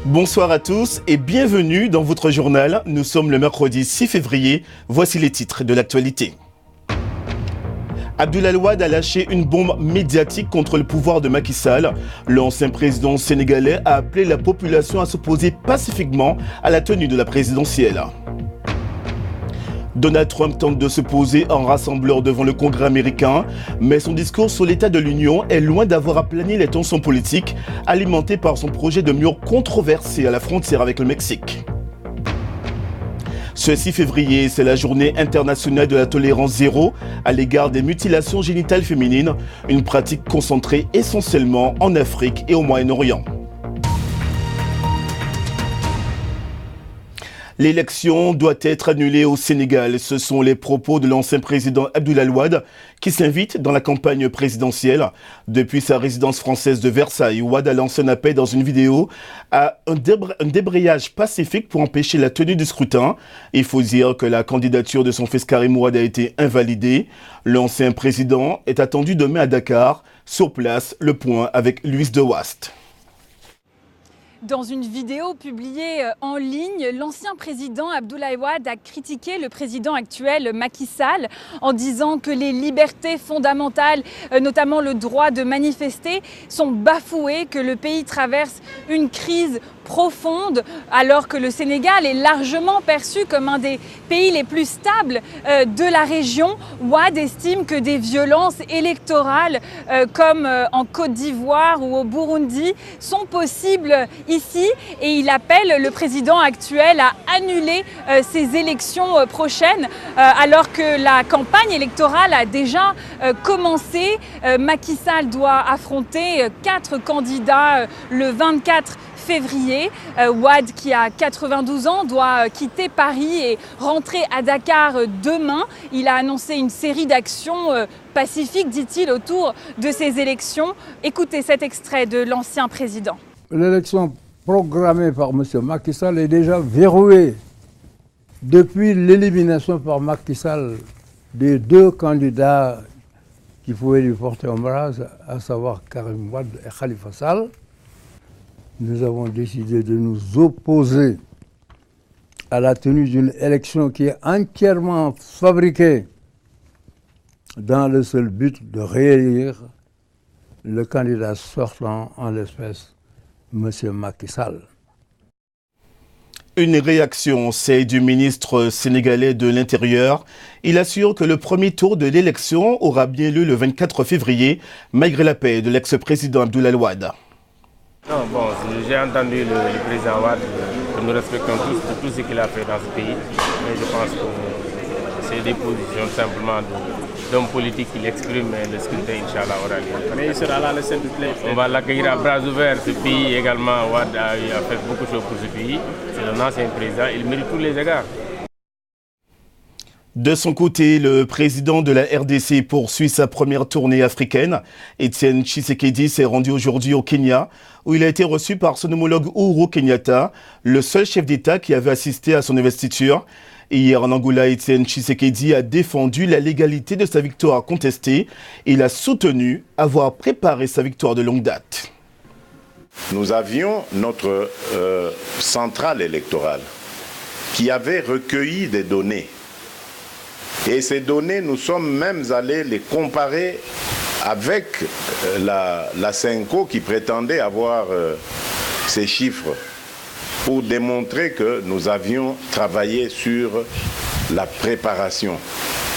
Bonsoir à tous et bienvenue dans votre journal. Nous sommes le mercredi 6 février. Voici les titres de l'actualité. Abdoulaye Wade a lâché une bombe médiatique contre le pouvoir de Macky Sall. L'ancien président sénégalais a appelé la population à s'opposer pacifiquement à la tenue de la présidentielle. Donald Trump tente de se poser en rassembleur devant le Congrès américain, mais son discours sur l'état de l'Union est loin d'avoir aplani les tensions politiques alimentées par son projet de mur controversé à la frontière avec le Mexique. Ce 6 février, c'est la journée internationale de la tolérance zéro à l'égard des mutilations génitales féminines, une pratique concentrée essentiellement en Afrique et au Moyen-Orient. L'élection doit être annulée au Sénégal. Ce sont les propos de l'ancien président Abdoulaye Wade qui s'invite dans la campagne présidentielle. Depuis sa résidence française de Versailles, Wade a lancé un appel dans une vidéo à un débrayage pacifique pour empêcher la tenue du scrutin. Il faut dire que la candidature de son fils Karim Wade a été invalidée. L'ancien président est attendu demain à Dakar. Sur place, le point avec Louis de Wast. Dans une vidéo publiée en ligne, l'ancien président Abdoulaye Wade a critiqué le président actuel Macky Sall en disant que les libertés fondamentales, notamment le droit de manifester, sont bafouées, que le pays traverse une crise profonde, alors que le Sénégal est largement perçu comme un des pays les plus stables de la région. Wade estime que des violences électorales comme en Côte d'Ivoire ou au Burundi sont possibles ici, et il appelle le président actuel à annuler ces élections prochaines alors que la campagne électorale a déjà commencé. Macky Sall doit affronter 4 candidats le 24 février. Wade, qui a 92 ans, doit quitter Paris et rentrer à Dakar demain. Il a annoncé une série d'actions pacifiques, dit-il, autour de ces élections. Écoutez cet extrait de l'ancien président. L'élection programmée par M. Macky Sall est déjà verrouillée depuis l'élimination par Macky Sall des 2 candidats qui pouvaient lui porter ombrage, à savoir Karim Wade et Khalifa Sall. Nous avons décidé de nous opposer à la tenue d'une élection qui est entièrement fabriquée dans le seul but de réélire le candidat sortant, en l'espèce, M. Macky Sall. Une réaction, celle du ministre sénégalais de l'Intérieur. Il assure que le premier tour de l'élection aura bien lieu le 24 février, malgré l'appel de l'ex-président Abdoulaye Wade. Non, bon, j'ai entendu le président Wade, que nous respectons tous pour tout ce qu'il a fait dans ce pays, mais je pense que c'est des positions simplement d'hommes politiques qu'il exprime, mais le scrutin, Inch'Allah, aura lieu. Mais il sera là le 7 du plaît. On va l'accueillir à bras ouverts. Ce pays également, Wade a fait beaucoup de choses pour ce pays. C'est un ancien président, il mérite tous les égards. De son côté, le président de la RDC poursuit sa première tournée africaine. Étienne Tshisekedi s'est rendu aujourd'hui au Kenya, où il a été reçu par son homologue Uhuru Kenyatta, le seul chef d'État qui avait assisté à son investiture. Hier en Angola, Étienne Tshisekedi a défendu la légalité de sa victoire contestée. Il a soutenu avoir préparé sa victoire de longue date. Nous avions notre centrale électorale qui avait recueilli des données. Et ces données, nous sommes même allés les comparer avec la Senco qui prétendait avoir ces chiffres pour démontrer que nous avions travaillé sur la préparation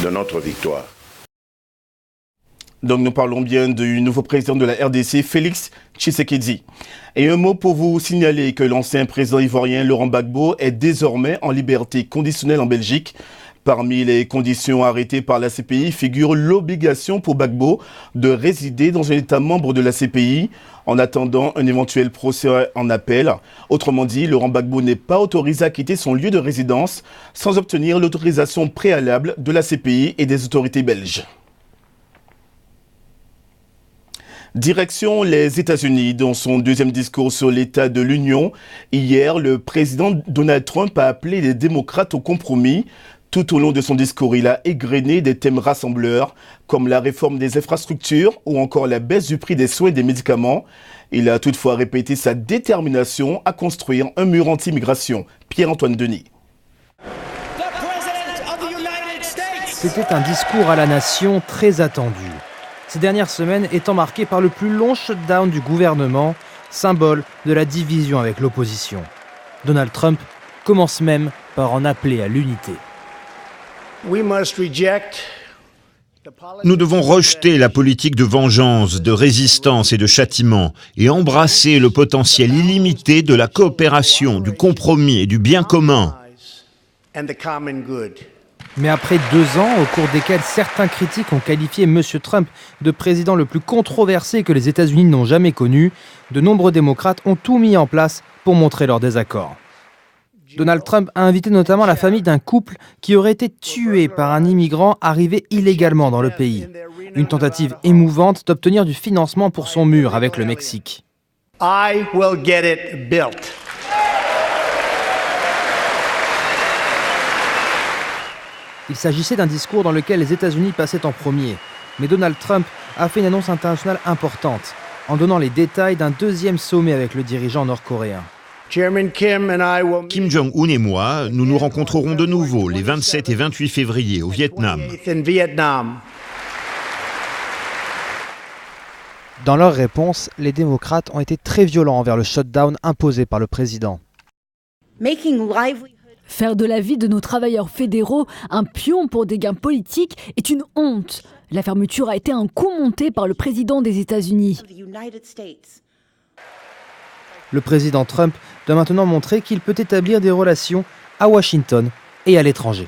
de notre victoire. Donc nous parlons bien du nouveau président de la RDC, Félix Tshisekedi. Et un mot pour vous signaler que l'ancien président ivoirien Laurent Gbagbo est désormais en liberté conditionnelle en Belgique. Parmi les conditions arrêtées par la CPI figure l'obligation pour Gbagbo de résider dans un État membre de la CPI en attendant un éventuel procès en appel. Autrement dit, Laurent Gbagbo n'est pas autorisé à quitter son lieu de résidence sans obtenir l'autorisation préalable de la CPI et des autorités belges. Direction les États-Unis. Dans son deuxième discours sur l'état de l'Union, hier, le président Donald Trump a appelé les démocrates au compromis. Tout au long de son discours, il a égrené des thèmes rassembleurs comme la réforme des infrastructures ou encore la baisse du prix des soins et des médicaments. Il a toutefois répété sa détermination à construire un mur anti-immigration. Pierre-Antoine Denis. C'était un discours à la nation très attendu. Ces dernières semaines étant marquées par le plus long shutdown du gouvernement, symbole de la division avec l'opposition. Donald Trump commence même par en appeler à l'unité. Nous devons rejeter la politique de vengeance, de résistance et de châtiment et embrasser le potentiel illimité de la coopération, du compromis et du bien commun. Mais après 2 ans, au cours desquels certains critiques ont qualifié M. Trump de président le plus controversé que les États-Unis n'ont jamais connu, de nombreux démocrates ont tout mis en place pour montrer leur désaccord. Donald Trump a invité notamment la famille d'un couple qui aurait été tué par un immigrant arrivé illégalement dans le pays. Une tentative émouvante d'obtenir du financement pour son mur avec le Mexique. I will get it built. Il s'agissait d'un discours dans lequel les États-Unis passaient en premier. Mais Donald Trump a fait une annonce internationale importante, en donnant les détails d'un deuxième sommet avec le dirigeant nord-coréen. Kim Jong-un et moi, nous nous rencontrerons de nouveau les 27 et 28 février au Vietnam. Dans leur réponse, les démocrates ont été très violents envers le shutdown imposé par le président. Faire de la vie de nos travailleurs fédéraux un pion pour des gains politiques est une honte. La fermeture a été un coup monté par le président des États-Unis. Le président Trump doit maintenant montrer qu'il peut établir des relations à Washington et à l'étranger.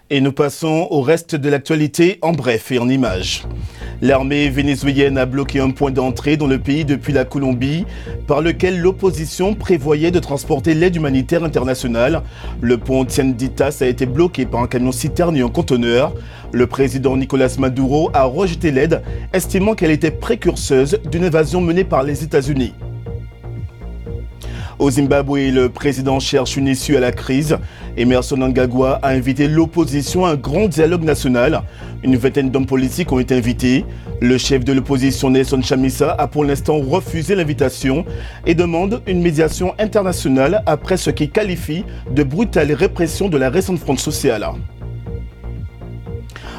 Et nous passons au reste de l'actualité en bref et en images. L'armée vénézuélienne a bloqué un point d'entrée dans le pays depuis la Colombie par lequel l'opposition prévoyait de transporter l'aide humanitaire internationale. Le pont Tienditas a été bloqué par un camion-citerne et un conteneur. Le président Nicolas Maduro a rejeté l'aide, estimant qu'elle était précurseuse d'une invasion menée par les États-Unis. Au Zimbabwe, le président cherche une issue à la crise. Emerson Mnangagwa a invité l'opposition à un grand dialogue national. Une vingtaine d'hommes politiques ont été invités. Le chef de l'opposition, Nelson Chamisa, a pour l'instant refusé l'invitation et demande une médiation internationale après ce qu'il qualifie de brutale répression de la récente fronde sociale.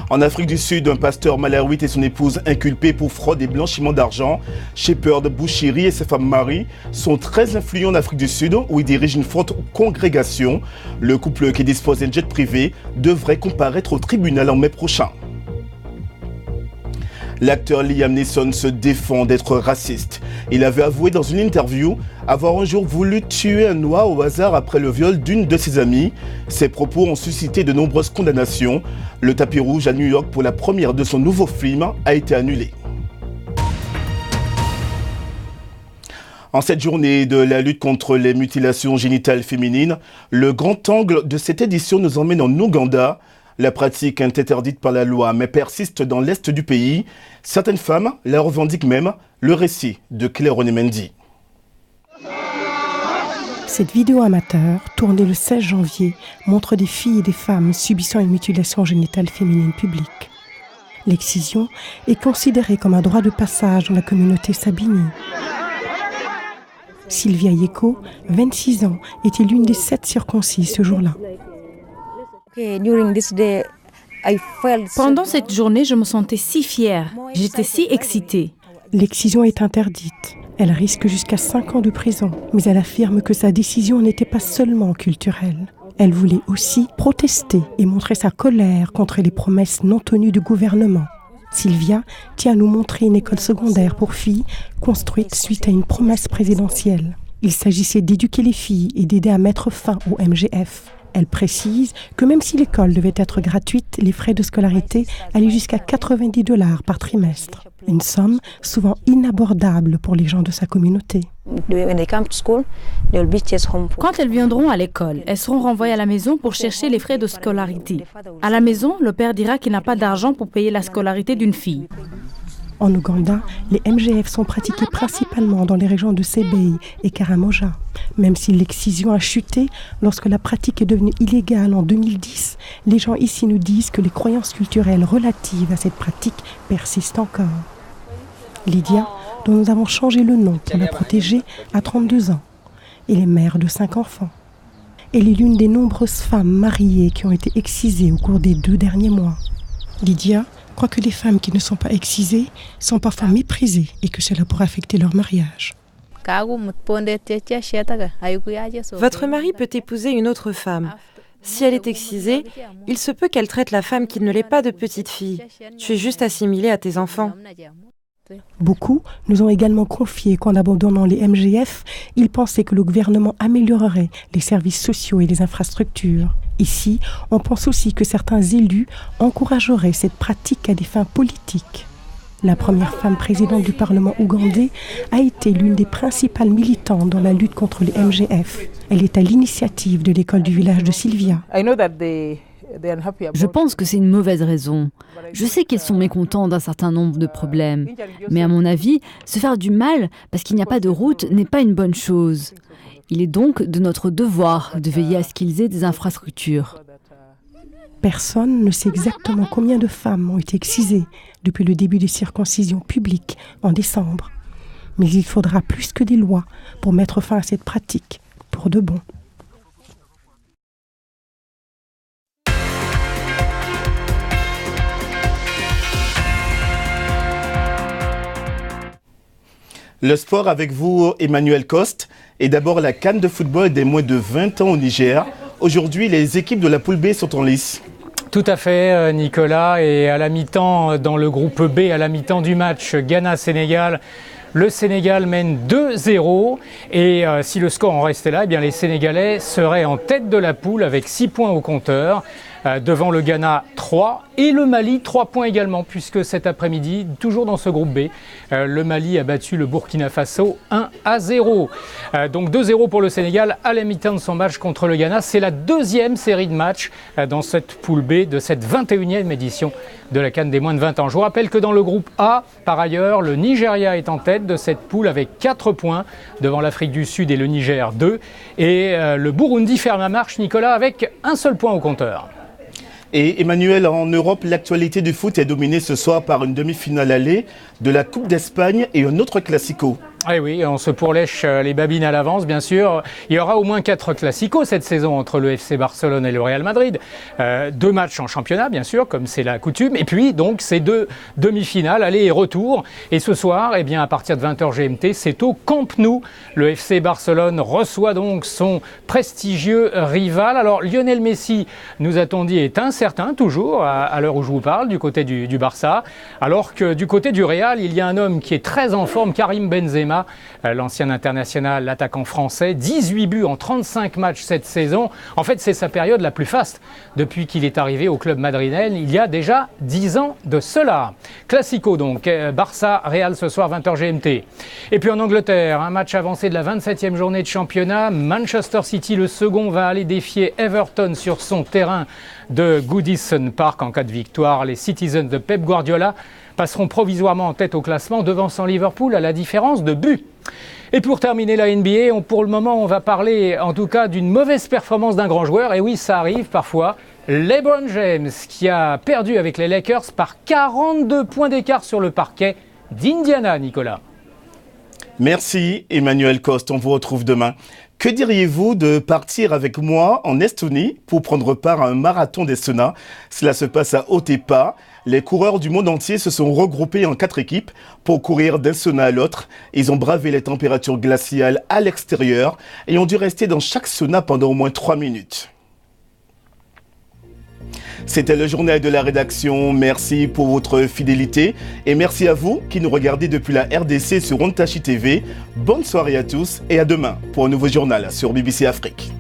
En Afrique du Sud, un pasteur malawi et son épouse inculpés pour fraude et blanchiment d'argent. Shepherd Bouchiri et sa femme Marie sont très influents en Afrique du Sud où ils dirigent une forte congrégation. Le couple qui dispose d'un jet privé devrait comparaître au tribunal en mai prochain. L'acteur Liam Neeson se défend d'être raciste. Il avait avoué dans une interview avoir un jour voulu tuer un noir au hasard après le viol d'une de ses amies. Ses propos ont suscité de nombreuses condamnations. Le tapis rouge à New York pour la première de son nouveau film a été annulé. En cette journée de la lutte contre les mutilations génitales féminines, le grand angle de cette édition nous emmène en Ouganda. La pratique est interdite par la loi, mais persiste dans l'est du pays. Certaines femmes la revendiquent même. Le récit de Claire Onemendi. Cette vidéo amateur, tournée le 16 janvier, montre des filles et des femmes subissant une mutilation génitale féminine publique. L'excision est considérée comme un droit de passage dans la communauté sabini. Sylvia Yeko, 26 ans, était l'une des 7 circoncises ce jour-là. Pendant cette journée, je me sentais si fière. J'étais si excitée. L'excision est interdite. Elle risque jusqu'à 5 ans de prison. Mais elle affirme que sa décision n'était pas seulement culturelle. Elle voulait aussi protester et montrer sa colère contre les promesses non tenues du gouvernement. Sylvia tient à nous montrer une école secondaire pour filles construite suite à une promesse présidentielle. Il s'agissait d'éduquer les filles et d'aider à mettre fin au MGF. Elle précise que même si l'école devait être gratuite, les frais de scolarité allaient jusqu'à $90 par trimestre. Une somme souvent inabordable pour les gens de sa communauté. Quand elles viendront à l'école, elles seront renvoyées à la maison pour chercher les frais de scolarité. À la maison, le père dira qu'il n'a pas d'argent pour payer la scolarité d'une fille. En Ouganda, les MGF sont pratiqués principalement dans les régions de Sebei et Karamoja. Même si l'excision a chuté, lorsque la pratique est devenue illégale en 2010, les gens ici nous disent que les croyances culturelles relatives à cette pratique persistent encore. Lydia, dont nous avons changé le nom pour la protéger, a 32 ans. Elle est mère de 5 enfants. Elle est l'une des nombreuses femmes mariées qui ont été excisées au cours des 2 derniers mois. Lydia croit que les femmes qui ne sont pas excisées sont parfois méprisées et que cela pourrait affecter leur mariage. Votre mari peut épouser une autre femme. Si elle est excisée, il se peut qu'elle traite la femme qui ne l'est pas de petite fille. Tu es juste assimilée à tes enfants. Beaucoup nous ont également confié qu'en abandonnant les MGF, ils pensaient que le gouvernement améliorerait les services sociaux et les infrastructures. Ici, on pense aussi que certains élus encourageraient cette pratique à des fins politiques. La première femme présidente du Parlement ougandais a été l'une des principales militantes dans la lutte contre les MGF. Elle est à l'initiative de l'école du village de Sylvia. Je pense que c'est une mauvaise raison. Je sais qu'ils sont mécontents d'un certain nombre de problèmes. Mais à mon avis, se faire du mal parce qu'il n'y a pas de route n'est pas une bonne chose. Il est donc de notre devoir de veiller à ce qu'ils aient des infrastructures. Personne ne sait exactement combien de femmes ont été excisées depuis le début des circoncisions publiques en décembre. Mais il faudra plus que des lois pour mettre fin à cette pratique, pour de bon. Le sport avec vous, Emmanuel Coste, et d'abord la CAN de football des moins de 20 ans au Niger. Aujourd'hui, les équipes de la poule B sont en lice. Tout à fait, Nicolas. Et à la mi-temps, dans le groupe B, à la mi-temps du match Ghana-Sénégal, le Sénégal mène 2-0. Et si le score en restait là, eh bien, les Sénégalais seraient en tête de la poule avec 6 points au compteur. Devant le Ghana, 3. Et le Mali, 3 points également, puisque cet après-midi, toujours dans ce groupe B, le Mali a battu le Burkina Faso 1-0. Donc 2-0 pour le Sénégal à la mi-temps de son match contre le Ghana. C'est la deuxième série de matchs dans cette poule B de cette 21e édition de la CAN des moins de 20 ans. Je vous rappelle que dans le groupe A, par ailleurs, le Nigeria est en tête de cette poule avec 4 points devant l'Afrique du Sud et le Niger 2. Et le Burundi ferme la marche, Nicolas, avec un seul point au compteur. Et Emmanuel, en Europe, l'actualité du foot est dominée ce soir par une demi-finale aller de la Coupe d'Espagne et un autre classico. Ah oui, on se pourlèche les babines à l'avance, bien sûr. Il y aura au moins 4 classicos cette saison entre le FC Barcelone et le Real Madrid. 2 matchs en championnat, bien sûr, comme c'est la coutume. Et puis, donc, ces 2 demi-finales, aller et retour. Et ce soir, eh bien, à partir de 20h GMT, c'est au Camp Nou. Le FC Barcelone reçoit donc son prestigieux rival. Alors, Lionel Messi, nous a-t-on dit, est incertain, toujours, à l'heure où je vous parle, du côté du Barça. Alors que du côté du Real, il y a un homme qui est très en forme, Karim Benzema, l'ancien international, l'attaquant français, 18 buts en 35 matchs cette saison. En fait, c'est sa période la plus faste depuis qu'il est arrivé au club madrilène il y a déjà 10 ans de cela. Classico donc, Barça-Real ce soir 20h GMT. Et puis en Angleterre, un match avancé de la 27e journée de championnat. Manchester City, le second, va aller défier Everton sur son terrain de Goodison Park en cas de victoire. Les Citizens de Pep Guardiola passeront provisoirement en tête au classement, devançant Liverpool à la différence de but. Et pour terminer la NBA, pour le moment, on va parler en tout cas d'une mauvaise performance d'un grand joueur. Et oui, ça arrive parfois. LeBron James, qui a perdu avec les Lakers par 42 points d'écart sur le parquet d'Indiana, Nicolas. Merci Emmanuel Coste, on vous retrouve demain. Que diriez-vous de partir avec moi en Estonie pour prendre part à un marathon des saunas? Cela se passe à Otepää. Les coureurs du monde entier se sont regroupés en 4 équipes pour courir d'un sauna à l'autre. Ils ont bravé les températures glaciales à l'extérieur et ont dû rester dans chaque sauna pendant au moins 3 minutes. C'était le journal de la rédaction. Merci pour votre fidélité et merci à vous qui nous regardez depuis la RDC sur Ontachi TV. Bonne soirée à tous et à demain pour un nouveau journal sur BBC Afrique.